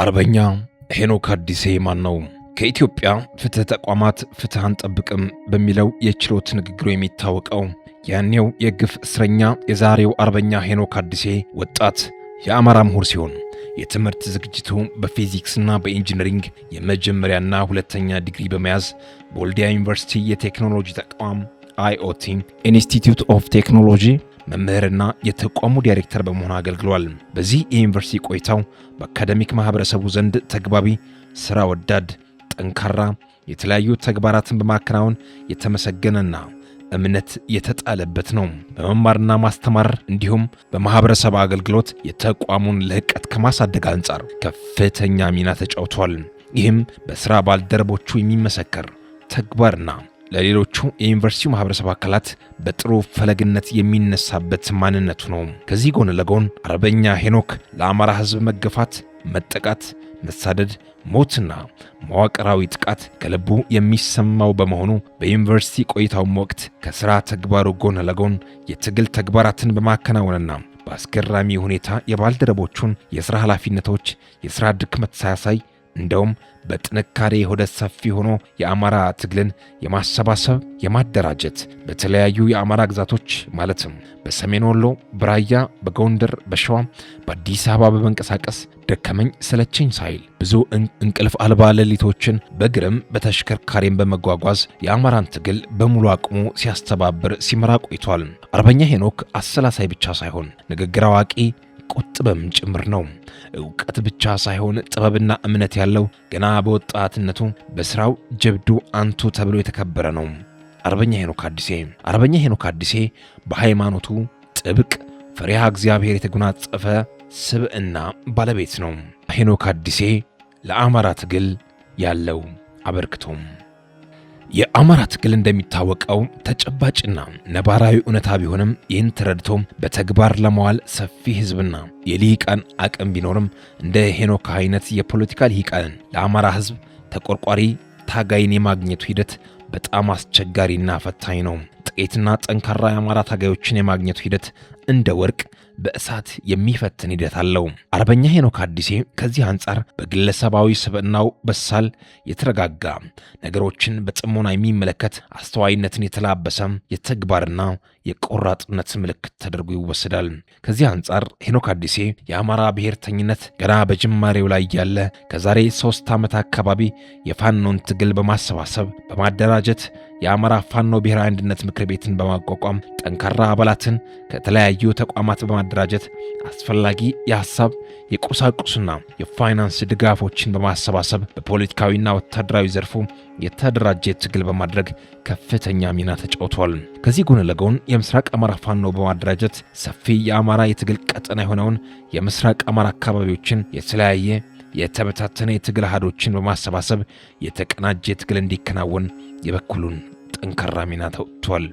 አርበኛ ሄኖክ አዲሴ ማን ነው? ከኢትዮጵያ ፍትህ ተቋማት ፍትህ አንጠብቅም በሚለው የችሎት ንግግሩ የሚታወቀው ያኔው የግፍ እስረኛ የዛሬው አርበኛ ሄኖክ አዲሴ ወጣት የአማራ ምሁር ሲሆን የትምህርት ዝግጅቱ በፊዚክስና በኢንጂነሪንግ የመጀመሪያና ሁለተኛ ዲግሪ በመያዝ በወልዲያ ዩኒቨርሲቲ የቴክኖሎጂ ተቋም IoT ኢንስቲትዩት ኦፍ ቴክኖሎጂ መምህርና የተቋሙ ዳይሬክተር በመሆን አገልግሏል። በዚህ የዩኒቨርሲቲ ቆይታው በአካዳሚክ ማህበረሰቡ ዘንድ ተግባቢ፣ ስራ ወዳድ፣ ጠንካራ፣ የተለያዩ ተግባራትን በማከናወን የተመሰገነና እምነት የተጣለበት ነው። በመማርና ማስተማር እንዲሁም በማህበረሰብ አገልግሎት የተቋሙን ልህቀት ከማሳደግ አንጻር ከፍተኛ ሚና ተጫውቷል። ይህም በስራ ባልደረቦቹ የሚመሰከር ተግባርና ለሌሎቹ የዩኒቨርሲቲው ማህበረሰብ አካላት በጥሩ ፈለግነት የሚነሳበት ማንነቱ ነው። ከዚህ ጎን ለጎን አርበኛ ሄኖክ ለአማራ ህዝብ መገፋት፣ መጠቃት፣ መሳደድ፣ ሞትና መዋቅራዊ ጥቃት ከልቡ የሚሰማው በመሆኑ በዩኒቨርሲቲ ቆይታውም ወቅት ከሥራ ተግባሩ ጎን ለጎን የትግል ተግባራትን በማከናወንና በአስገራሚ ሁኔታ የባልደረቦቹን የሥራ ኃላፊነቶች የሥራ ድክመት ሳያሳይ እንደውም በጥንካሬ ሆደ ሰፊ ሆኖ የአማራ ትግልን የማሰባሰብ የማደራጀት በተለያዩ የአማራ ግዛቶች ማለትም በሰሜን ወሎ፣ በራያ፣ በጎንደር፣ በሸዋ፣ በአዲስ አበባ በመንቀሳቀስ ደከመኝ ሰለቸኝ ሳይል ብዙ እንቅልፍ አልባ ሌሊቶችን በእግርም በተሽከርካሪም በመጓጓዝ የአማራን ትግል በሙሉ አቅሙ ሲያስተባብር ሲመራ ቆይቷል። አርበኛ ሄኖክ አሰላሳይ ብቻ ሳይሆን ንግግር አዋቂ ቁጥብም ጭምር ነው። ዕውቀት ብቻ ሳይሆን ጥበብና እምነት ያለው ገና በወጣትነቱ በስራው ጀብዱ አንቱ ተብሎ የተከበረ ነው። አርበኛ ሄኖክ አዲሴ በሃይማኖቱ ጥብቅ ፈሪሃ እግዚአብሔር የተጎናጸፈ ስብዕና ባለቤት ነው። ሄኖክ አዲሴ ለአማራ ትግል ያለው አበርክቶም የአማራ ትግል እንደሚታወቀው ተጨባጭና ነባራዊ እውነታ ቢሆንም ይህን ተረድቶ በተግባር ለማዋል ሰፊ ህዝብና የልሂቃን አቅም ቢኖርም እንደ ሄኖክ አይነት የፖለቲካ ልሂቃንን ለአማራ ህዝብ ተቆርቋሪ ታጋይን የማግኘቱ ሂደት በጣም አስቸጋሪና ፈታኝ ነው። ጥቂትና ጠንካራ የአማራ ታጋዮችን የማግኘቱ ሂደት እንደ ወርቅ በእሳት የሚፈትን ሂደት አለው። አርበኛ ሄኖክ አዲሴ ከዚህ አንጻር በግለሰባዊ ስብዕናው በሳል፣ የተረጋጋ፣ ነገሮችን በጥሞና የሚመለከት አስተዋይነትን የተላበሰ የተግባርና የቆራጥነት ምልክት ተደርጎ ይወሰዳል። ከዚህ አንጻር ሄኖክ አዲሴ የአማራ ብሔርተኝነት ገና በጅማሬው ላይ ያለ ከዛሬ 3 ዓመት አካባቢ የፋኖን ትግል በማሰባሰብ በማደራጀት የአማራ ፋኖ ብሔራዊ አንድነት ምክር ቤትን በማቋቋም ጠንካራ አባላትን ከተለያዩ ተቋማት በማደራጀት አስፈላጊ የሐሳብ የቁሳቁስና የፋይናንስ ድጋፎችን በማሰባሰብ በፖለቲካዊና ወታደራዊ ዘርፉ የተደራጀ ትግል በማድረግ ከፍተኛ ሚና ተጫውቷል። ከዚህ ጎን ለጎን የምስራቅ አማራ ፋኖ በማደራጀት ሰፊ የአማራ የትግል ቀጠና የሆነውን የምስራቅ አማራ አካባቢዎችን የተለያየ የተበታተነ የትግል አሃዶችን በማሰባሰብ የተቀናጀ ትግል እንዲከናወን የበኩሉን ጠንካራ ሚና ተወጥቷል።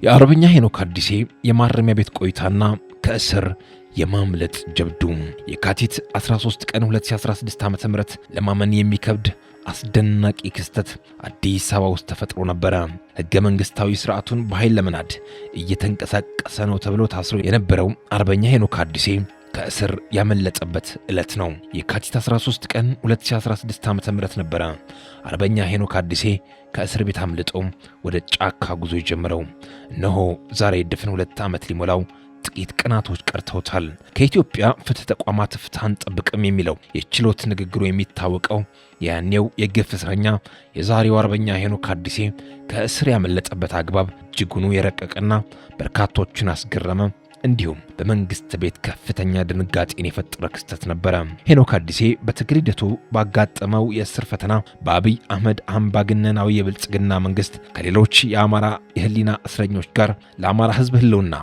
የአርበኛ ሄኖክ አዲሴ የማረሚያ ቤት ቆይታና ከእስር የማምለጥ ጀብዱ የካቲት 13 ቀን 2016 ዓ.ም ለማመን የሚከብድ አስደናቂ ክስተት አዲስ አበባ ውስጥ ተፈጥሮ ነበረ። ሕገ መንግስታዊ ስርዓቱን በኃይል ለመናድ እየተንቀሳቀሰ ነው ተብሎ ታስሮ የነበረው አርበኛ ሄኖክ አዲሴ ከእስር ያመለጠበት ዕለት ነው። የካቲት 13 ቀን 2016 ዓ.ም ነበረ አርበኛ ሄኖክ አዲሴ ከእስር ቤት አምልጦ ወደ ጫካ ጉዞ የጀመረው። እነሆ ዛሬ ድፍን 2 ዓመት ሊሞላው ጥቂት ቀናቶች ቀርተውታል። ከኢትዮጵያ ፍትህ ተቋማት ፍትህ አንጠብቅም የሚለው የችሎት ንግግሩ የሚታወቀው ያኔው የግፍ እስረኛ የዛሬው አርበኛ ሄኖክ አዲሴ ከእስር ያመለጠበት አግባብ እጅጉኑ የረቀቀና በርካቶችን አስገረመ፣ እንዲሁም በመንግስት ቤት ከፍተኛ ድንጋጤን የፈጠረ ክስተት ነበረ። ሄኖክ አዲሴ በትግል ሂደቱ ባጋጠመው የእስር ፈተና በአብይ አህመድ አምባገነናዊ የብልጽግና መንግስት ከሌሎች የአማራ የህሊና እስረኞች ጋር ለአማራ ህዝብ ህልውና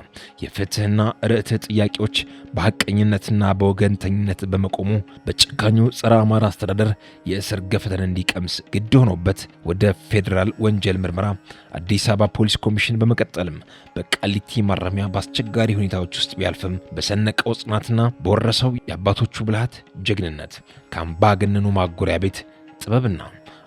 የፍትህና ርትዕ ጥያቄዎች በሐቀኝነትና በወገንተኝነት በመቆሙ በጨካኙ ጸረ አማራ አስተዳደር የእስር ገፈተን እንዲቀምስ ግድ ሆኖበት ወደ ፌዴራል ወንጀል ምርመራ አዲስ አበባ ፖሊስ ኮሚሽን በመቀጠልም በቃሊቲ ማረሚያ በአስቸጋሪ ሁኔታዎች ውስጥ ቢያልፍም በሰነቀው ጽናትና በወረሰው የአባቶቹ ብልሃት ጀግንነት ከአምባገነኑ ማጎሪያ ቤት ጥበብና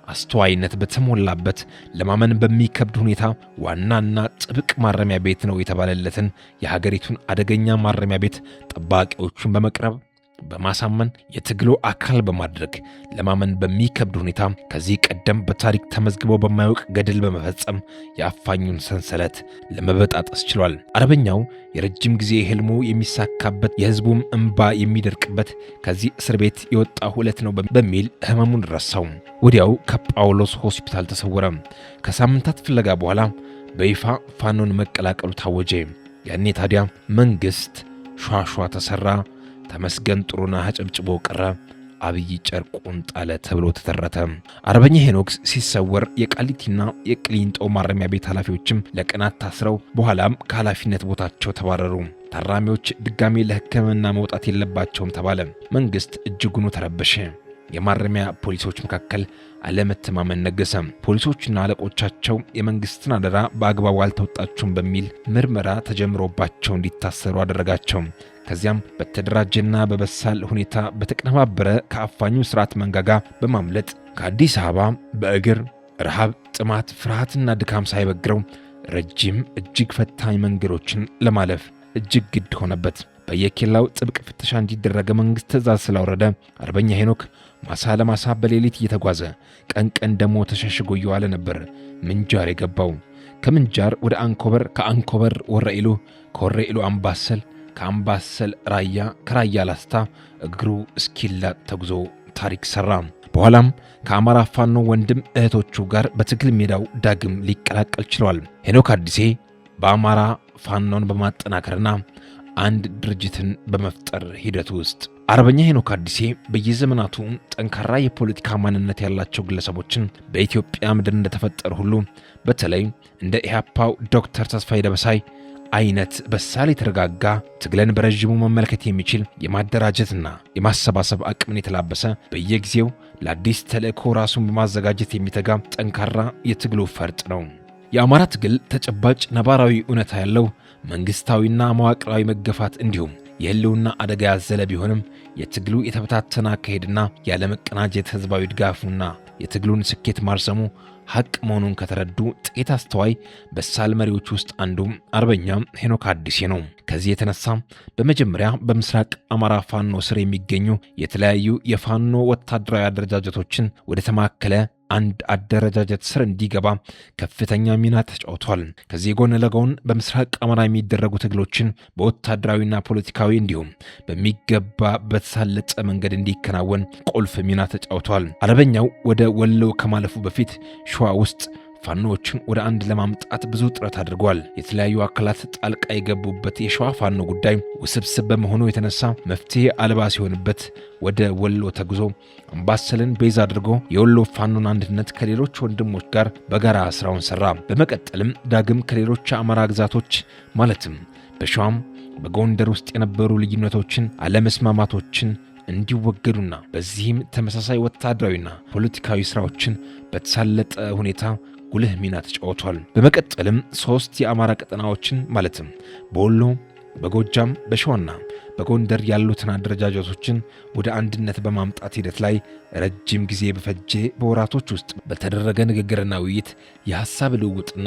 አስተዋይነት በተሞላበት ለማመን በሚከብድ ሁኔታ ዋናና ጥብቅ ማረሚያ ቤት ነው የተባለለትን የሀገሪቱን አደገኛ ማረሚያ ቤት ጠባቂዎቹን በመቅረብ በማሳመን የትግሉ አካል በማድረግ ለማመን በሚከብድ ሁኔታ ከዚህ ቀደም በታሪክ ተመዝግበው በማያውቅ ገድል በመፈጸም የአፋኙን ሰንሰለት ለመበጣጠስ ችሏል። አርበኛው የረጅም ጊዜ ህልሙ የሚሳካበት የህዝቡም እንባ የሚደርቅበት ከዚህ እስር ቤት የወጣ ዕለት ነው በሚል ህመሙን ረሳው። ወዲያው ከጳውሎስ ሆስፒታል ተሰወረ። ከሳምንታት ፍለጋ በኋላ በይፋ ፋኖን መቀላቀሉ ታወጀ። ያኔ ታዲያ መንግስት ሿሿ ተሰራ፣ ተመስገን ጥሩነህ አጨብጭቦ ቀረ፣ አብይ ጨርቁን ጣለ ተብሎ ተተረተ። አርበኛ ሄኖክ ሲሰወር የቃሊቲና የቅሊንጦ ማረሚያ ቤት ኃላፊዎችም ለቀናት ታስረው በኋላም ከኃላፊነት ቦታቸው ተባረሩ። ታራሚዎች ድጋሜ ለሕክምና መውጣት የለባቸውም ተባለ። መንግስት እጅጉኑ ተረበሸ። የማረሚያ ፖሊሶች መካከል አለመተማመን ነገሰ። ፖሊሶችና አለቆቻቸው የመንግስትን አደራ በአግባቡ አልተወጣችሁም በሚል ምርመራ ተጀምሮባቸው እንዲታሰሩ አደረጋቸው። ከዚያም በተደራጀና በበሳል ሁኔታ በተቀነባበረ ከአፋኙ ስርዓት መንጋጋ በማምለጥ ከአዲስ አበባ በእግር ረሃብ፣ ጥማት፣ ፍርሃትና ድካም ሳይበግረው ረጅም እጅግ ፈታኝ መንገዶችን ለማለፍ እጅግ ግድ ሆነበት። በየኬላው ጥብቅ ፍተሻ እንዲደረገ መንግስት ትዕዛዝ ስላወረደ አርበኛ ሄኖክ ማሳ ለማሳ በሌሊት እየተጓዘ ቀን ቀን ደግሞ ተሸሽጎ እየዋለ ነበር ምንጃር የገባው። ከምንጃር ወደ አንኮበር፣ ከአንኮበር ወረኢሉ፣ ከወረኢሉ አምባሰል፣ ከአምባሰል ራያ፣ ከራያ ላስታ እግሩ እስኪላጥ ተጉዞ ታሪክ ሰራ። በኋላም ከአማራ ፋኖ ወንድም እህቶቹ ጋር በትግል ሜዳው ዳግም ሊቀላቀል ችሏል። ሄኖክ አዲሴ በአማራ ፋኖን በማጠናከርና አንድ ድርጅትን በመፍጠር ሂደት ውስጥ አርበኛ ሄኖክ አዲሴ በየዘመናቱ ጠንካራ የፖለቲካ ማንነት ያላቸው ግለሰቦችን በኢትዮጵያ ምድር እንደተፈጠሩ ሁሉ በተለይ እንደ ኢህአፓው ዶክተር ተስፋዬ ደበሳይ አይነት በሳል የተረጋጋ ትግልን በረጅሙ መመልከት የሚችል የማደራጀትና የማሰባሰብ አቅምን የተላበሰ በየጊዜው ለአዲስ ተልእኮ ራሱን በማዘጋጀት የሚተጋ ጠንካራ የትግሉ ፈርጥ ነው። የአማራ ትግል ተጨባጭ ነባራዊ እውነታ ያለው መንግስታዊና መዋቅራዊ መገፋት እንዲሁም የህልውና አደጋ ያዘለ ቢሆንም የትግሉ የተበታተነ አካሄድና ያለመቀናጀት ህዝባዊ ድጋፉና የትግሉን ስኬት ማርሰሙ ሐቅ መሆኑን ከተረዱ ጥቂት አስተዋይ በሳል መሪዎች ውስጥ አንዱ አርበኛ ሄኖክ አዲሴ ነው። ከዚህ የተነሳ በመጀመሪያ በምስራቅ አማራ ፋኖ ስር የሚገኙ የተለያዩ የፋኖ ወታደራዊ አደረጃጀቶችን ወደ ተማከለ አንድ አደረጃጀት ስር እንዲገባ ከፍተኛ ሚና ተጫውቷል። ከዚህ ጎን ለጎን በምስራቅ አማራ የሚደረጉ ትግሎችን በወታደራዊና ፖለቲካዊ እንዲሁም በሚገባ በተሳለጠ መንገድ እንዲከናወን ቁልፍ ሚና ተጫውቷል። አርበኛው ወደ ወሎ ከማለፉ በፊት ሸዋ ውስጥ ፋኖዎችን ወደ አንድ ለማምጣት ብዙ ጥረት አድርጓል። የተለያዩ አካላት ጣልቃ የገቡበት የሸዋ ፋኖ ጉዳይ ውስብስብ በመሆኑ የተነሳ መፍትሄ አልባ ሲሆንበት ወደ ወሎ ተጉዞ አምባሰልን ቤዝ አድርጎ የወሎ ፋኖን አንድነት ከሌሎች ወንድሞች ጋር በጋራ ስራውን ሰራ። በመቀጠልም ዳግም ከሌሎች አማራ ግዛቶች ማለትም በሸዋም በጎንደር ውስጥ የነበሩ ልዩነቶችን፣ አለመስማማቶችን እንዲወገዱና በዚህም ተመሳሳይ ወታደራዊና ፖለቲካዊ ስራዎችን በተሳለጠ ሁኔታ ጉልህ ሚና ተጫውቷል። በመቀጠልም 3 የአማራ ቀጠናዎችን ማለትም በወሎ፣ በጎጃም፣ በሸዋና በጎንደር ያሉትን አደረጃጀቶችን ወደ አንድነት በማምጣት ሂደት ላይ ረጅም ጊዜ በፈጀ በወራቶች ውስጥ በተደረገ ንግግርና ውይይት የሐሳብ ልውውጥና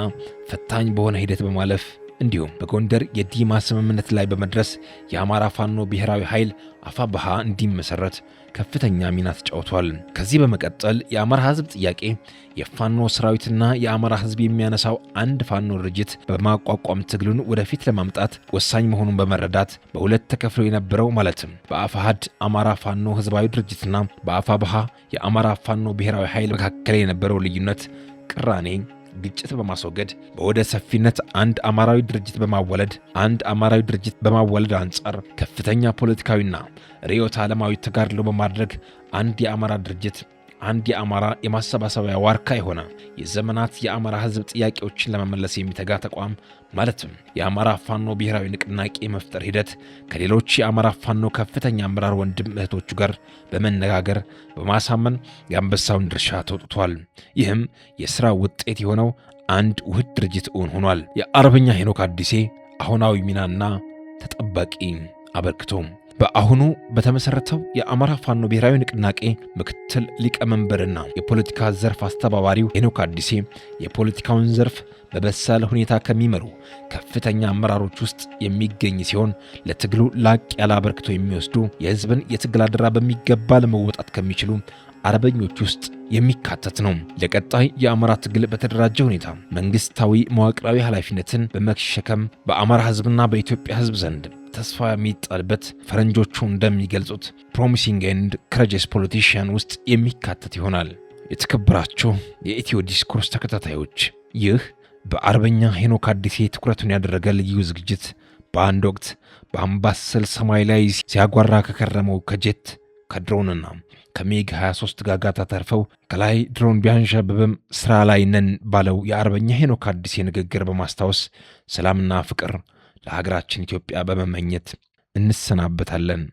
ፈታኝ በሆነ ሂደት በማለፍ እንዲሁም በጎንደር የዲማ ስምምነት ላይ በመድረስ የአማራ ፋኖ ብሔራዊ ኃይል አፋብኃ እንዲመሰረት ከፍተኛ ሚና ተጫውቷል። ከዚህ በመቀጠል የአማራ ሕዝብ ጥያቄ የፋኖ ሰራዊትና የአማራ ሕዝብ የሚያነሳው አንድ ፋኖ ድርጅት በማቋቋም ትግሉን ወደፊት ለማምጣት ወሳኝ መሆኑን በመረዳት በሁለት ተከፍሎ የነበረው ማለትም በአፋሕድ አማራ ፋኖ ሕዝባዊ ድርጅትና በአፋብኃ የአማራ ፋኖ ብሔራዊ ኃይል መካከል የነበረው ልዩነት፣ ቅራኔ፣ ግጭት በማስወገድ በወደ ሰፊነት አንድ አማራዊ ድርጅት በማወለድ አንጻር ከፍተኛ ፖለቲካዊና ርዕዮተ ዓለማዊ ተጋድሎ በማድረግ አንድ የአማራ ድርጅት፣ አንድ የአማራ የማሰባሰቢያ ዋርካ የሆነ የዘመናት የአማራ ሕዝብ ጥያቄዎችን ለመመለስ የሚተጋ ተቋም ማለትም የአማራ ፋኖ ብሔራዊ ንቅናቄ መፍጠር ሂደት ከሌሎች የአማራ ፋኖ ከፍተኛ አመራር ወንድም እህቶቹ ጋር በመነጋገር በማሳመን የአንበሳውን ድርሻ ተወጥቷል። ይህም የሥራ ውጤት የሆነው አንድ ውህድ ድርጅት እውን ሆኗል። የአርበኛ ሄኖክ አዲሴ አሁናዊ ሚናና ተጠባቂ አበርክቶ በአሁኑ በተመሰረተው የአማራ ፋኖ ብሔራዊ ንቅናቄ ምክትል ሊቀመንበርና የፖለቲካ ዘርፍ አስተባባሪው ሄኖክ አዲሴ የፖለቲካውን ዘርፍ በበሳል ሁኔታ ከሚመሩ ከፍተኛ አመራሮች ውስጥ የሚገኝ ሲሆን ለትግሉ ላቅ ያለ አበርክቶ የሚወስዱ የህዝብን የትግል አደራ በሚገባ ለመወጣት ከሚችሉ አርበኞች ውስጥ የሚካተት ነው። ለቀጣይ የአማራ ትግል በተደራጀ ሁኔታ መንግስታዊ መዋቅራዊ ኃላፊነትን በመሸከም በአማራ ህዝብና በኢትዮጵያ ህዝብ ዘንድ ተስፋ የሚጣልበት ፈረንጆቹ እንደሚገልጹት ፕሮሚሲንግ ኤንድ ክረጀስ ፖለቲሽያን ውስጥ የሚካተት ይሆናል። የተከበራችሁ የኢትዮ ዲስኮርስ ተከታታዮች፣ ይህ በአርበኛ ሄኖክ አዲሴ ትኩረቱን ያደረገ ልዩ ዝግጅት በአንድ ወቅት በአምባሰል ሰማይ ላይ ሲያጓራ ከከረመው ከጄት ከድሮንና ከሚግ 23 ጋጋታ ተርፈው ከላይ ድሮን ቢያንዣብብም ስራ ላይ ነን ባለው የአርበኛ ሄኖክ አዲሴ ንግግር በማስታወስ ሰላምና ፍቅር ለሀገራችን ኢትዮጵያ በመመኘት እንሰናበታለን።